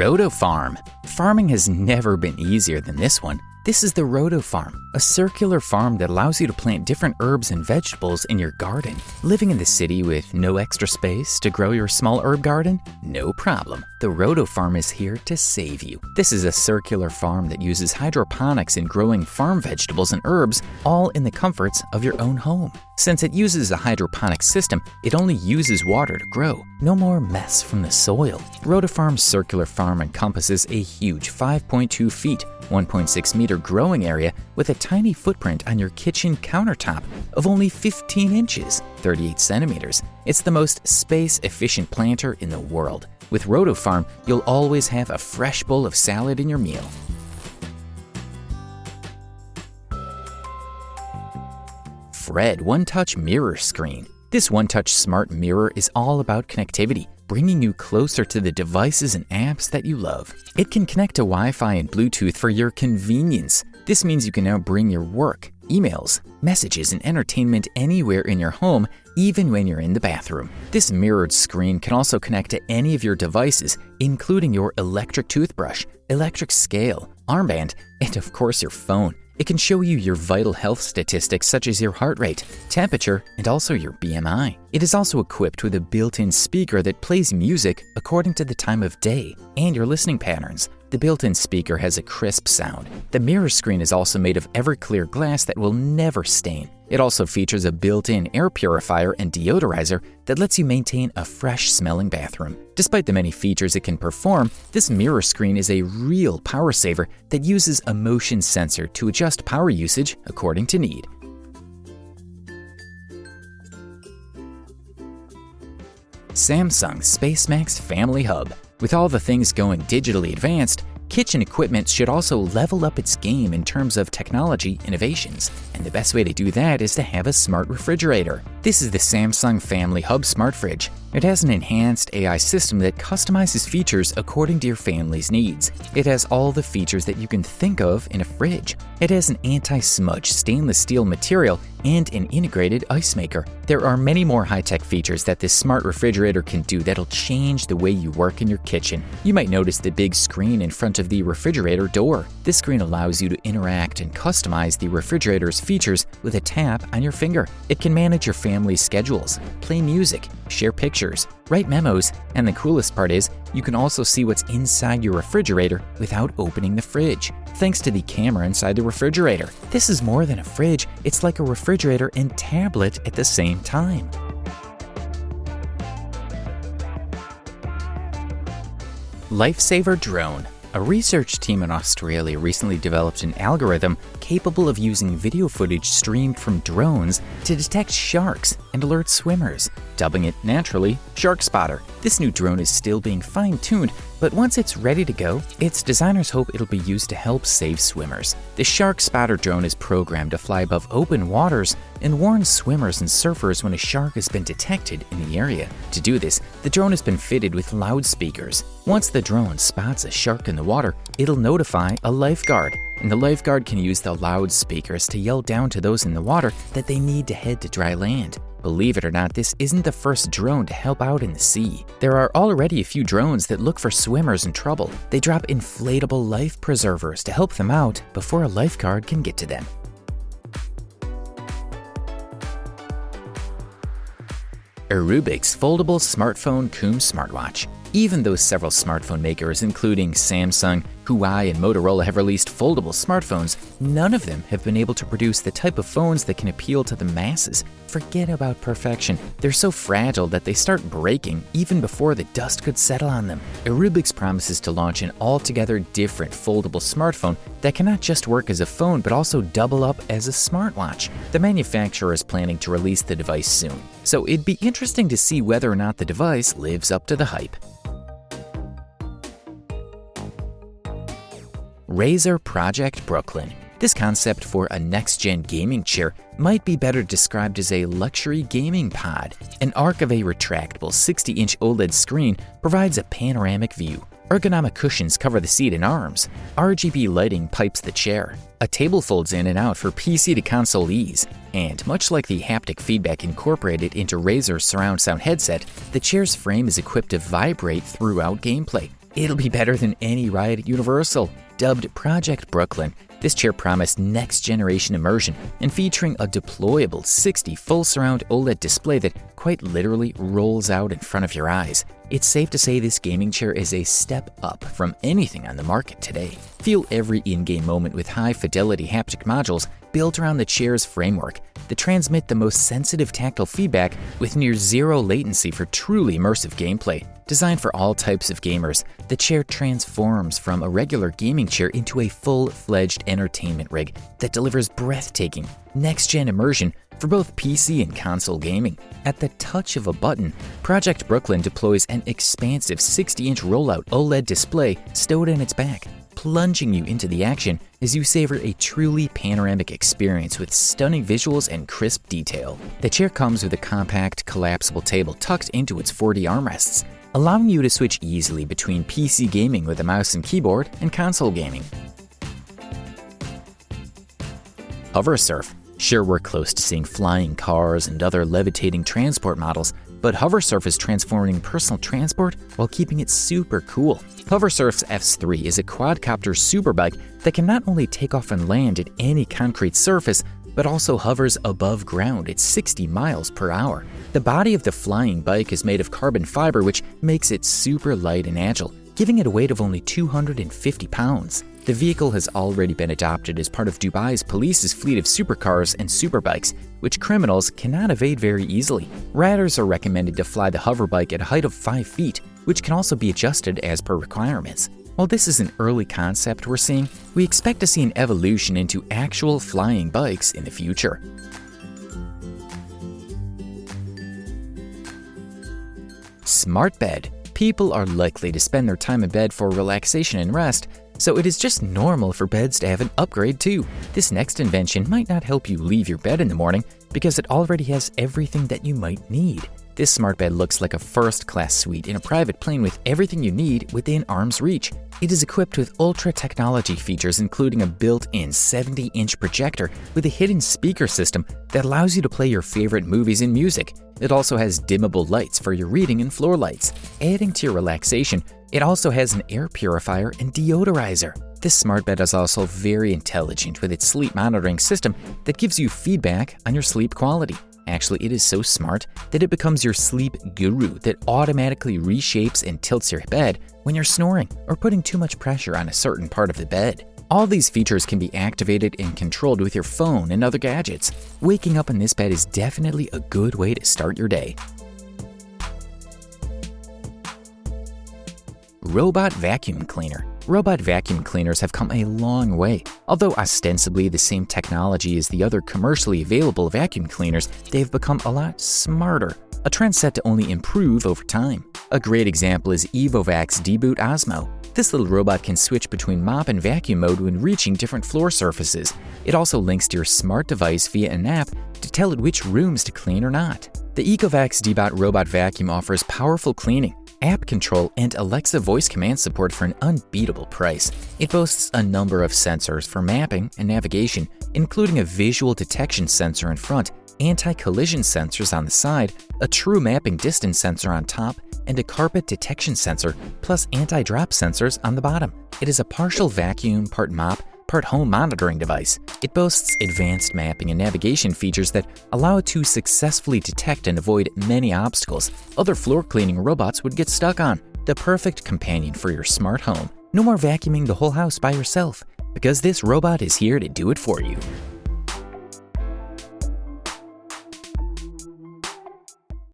Rotofarm. Farming has never been easier than this one. This is the Rotofarm, a circular farm that allows you to plant different herbs and vegetables in your garden. Living in the city with no extra space to grow your small herb garden? No problem. The Rotofarm is here to save you. This is a circular farm that uses hydroponics in growing farm vegetables and herbs, all in the comforts of your own home. Since it uses a hydroponic system, it only uses water to grow. No more mess from the soil. Rotofarm's circular farm encompasses a huge 5.2 feet, 1.6 meter growing area with a tiny footprint on your kitchen countertop of only 15 inches, 38 centimeters. It's the most space-efficient planter in the world. With Rotofarm, you'll always have a fresh bowl of salad in your meal. Fred One-Touch Mirror Screen. This one-touch smart mirror is all about connectivity, bringing you closer to the devices and apps that you love. It can connect to Wi-Fi and Bluetooth for your convenience. This means you can now bring your work, emails, messages, and entertainment anywhere in your home, even when you're in the bathroom. This mirrored screen can also connect to any of your devices, including your electric toothbrush, electric scale, armband, and of course your phone. It can show you your vital health statistics such as your heart rate, temperature, and also your BMI. It is also equipped with a built-in speaker that plays music according to the time of day and your listening patterns. The built-in speaker has a crisp sound. The mirror screen is also made of Everclear glass that will never stain. It also features a built-in air purifier and deodorizer that lets you maintain a fresh-smelling bathroom. Despite the many features it can perform, this mirror screen is a real power saver that uses a motion sensor to adjust power usage according to need. Samsung SpaceMax Family Hub. With all the things going digitally advanced, kitchen equipment should also level up its game in terms of technology innovations. And the best way to do that is to have a smart refrigerator. This is the Samsung Family Hub Smart Fridge. It has an enhanced AI system that customizes features according to your family's needs. It has all the features that you can think of in a fridge. It has an anti-smudge stainless steel material and an integrated ice maker. There are many more high-tech features that this smart refrigerator can do that'll change the way you work in your kitchen. You might notice the big screen in front of the refrigerator door. This screen allows you to interact and customize the refrigerator's features with a tap on your finger. It can manage your family's schedules, play music, share pictures, write memos, and the coolest part is, you can also see what's inside your refrigerator without opening the fridge, thanks to the camera inside the refrigerator. This is more than a fridge, it's like a refrigerator and tablet at the same time. Lifesaver Drone. A research team in Australia recently developed an algorithm capable of using video footage streamed from drones to detect sharks and alert swimmers, dubbing it naturally Shark Spotter. This new drone is still being fine-tuned, but once it's ready to go, its designers hope it'll be used to help save swimmers. The Shark Spotter drone is programmed to fly above open waters and warn swimmers and surfers when a shark has been detected in the area. To do this, the drone has been fitted with loudspeakers. Once the drone spots a shark in the water, it'll notify a lifeguard, and the lifeguard can use the loudspeakers to yell down to those in the water that they need to head to dry land. Believe it or not, this isn't the first drone to help out in the sea. There are already a few drones that look for swimmers in trouble. They drop inflatable life preservers to help them out before a lifeguard can get to them. Arubixs Foldable Smartphone-Cum Smartwatch. Even though several smartphone makers, including Samsung, Huawei, and Motorola, have released foldable smartphones, none of them have been able to produce the type of phones that can appeal to the masses. Forget about perfection. They're so fragile that they start breaking even before the dust could settle on them. Arubixs promises to launch an altogether different foldable smartphone that can not just work as a phone but also double up as a smartwatch. The manufacturer is planning to release the device soon, so it'd be interesting to see whether or not the device lives up to the hype. Razer Project Brooklyn. This concept for a next-gen gaming chair might be better described as a luxury gaming pod. An arc of a retractable 60-inch OLED screen provides a panoramic view. Ergonomic cushions cover the seat and arms. RGB lighting pipes the chair. A table folds in and out for PC to console ease. And much like the haptic feedback incorporated into Razer's surround sound headset, the chair's frame is equipped to vibrate throughout gameplay. It'll be better than any ride at Universal. Dubbed Project Brooklyn, this chair promised next-generation immersion and featuring a deployable 60 full-surround OLED display that quite literally rolls out in front of your eyes. It's safe to say this gaming chair is a step up from anything on the market today. Feel every in-game moment with high-fidelity haptic modules built around the chair's framework that transmit the most sensitive tactile feedback with near zero latency for truly immersive gameplay. Designed for all types of gamers, the chair transforms from a regular gaming chair into a full-fledged entertainment rig that delivers breathtaking, next-gen immersion for both PC and console gaming. At the touch of a button, Project Brooklyn deploys an expansive 60-inch rollout OLED display stowed in its back, plunging you into the action as you savor a truly panoramic experience with stunning visuals and crisp detail. The chair comes with a compact, collapsible table tucked into its 4D armrests, allowing you to switch easily between PC gaming with a mouse and keyboard and console gaming. Hoversurf. Sure, we're close to seeing flying cars and other levitating transport models, but Hoversurf is transforming personal transport while keeping it super cool. Hoversurf's F3 is a quadcopter superbike that can not only take off and land at any concrete surface, but also hovers above ground at 60 miles per hour. The body of the flying bike is made of carbon fiber, which makes it super light and agile, giving it a weight of only 250 pounds. The vehicle has already been adopted as part of Dubai's police's fleet of supercars and superbikes, which criminals cannot evade very easily. Riders are recommended to fly the hoverbike at a height of 5 feet, which can also be adjusted as per requirements. While this is an early concept we're seeing, we expect to see an evolution into actual flying bikes in the future. Smart bed. People are likely to spend their time in bed for relaxation and rest, so it is just normal for beds to have an upgrade too. This next invention might not help you leave your bed in the morning because it already has everything that you might need. This smart bed looks like a first-class suite in a private plane with everything you need within arm's reach. It is equipped with ultra technology features, including a built-in 70-inch projector with a hidden speaker system that allows you to play your favorite movies and music. It also has dimmable lights for your reading and floor lights. Adding to your relaxation, it also has an air purifier and deodorizer. This smart bed is also very intelligent with its sleep monitoring system that gives you feedback on your sleep quality. Actually, it is so smart that it becomes your sleep guru that automatically reshapes and tilts your bed when you're snoring or putting too much pressure on a certain part of the bed. All these features can be activated and controlled with your phone and other gadgets. Waking up in this bed is definitely a good way to start your day. Robot vacuum cleaner. Robot vacuum cleaners have come a long way. Although ostensibly the same technology as the other commercially available vacuum cleaners, they've become a lot smarter, a trend set to only improve over time. A great example is Evovac's Deboot Osmo. This little robot can switch between mop and vacuum mode when reaching different floor surfaces. It also links to your smart device via an app to tell it which rooms to clean or not. The Evovac's Deboot robot vacuum offers powerful cleaning, app control, and Alexa voice command support for an unbeatable price. It boasts a number of sensors for mapping and navigation, including a visual detection sensor in front, anti-collision sensors on the side, a true mapping distance sensor on top, and a carpet detection sensor, plus anti-drop sensors on the bottom. It is a partial vacuum, part mop, part home monitoring device. It boasts advanced mapping and navigation features that allow it to successfully detect and avoid many obstacles other floor cleaning robots would get stuck on. The perfect companion for your smart home. No more vacuuming the whole house by yourself, because this robot is here to do it for you.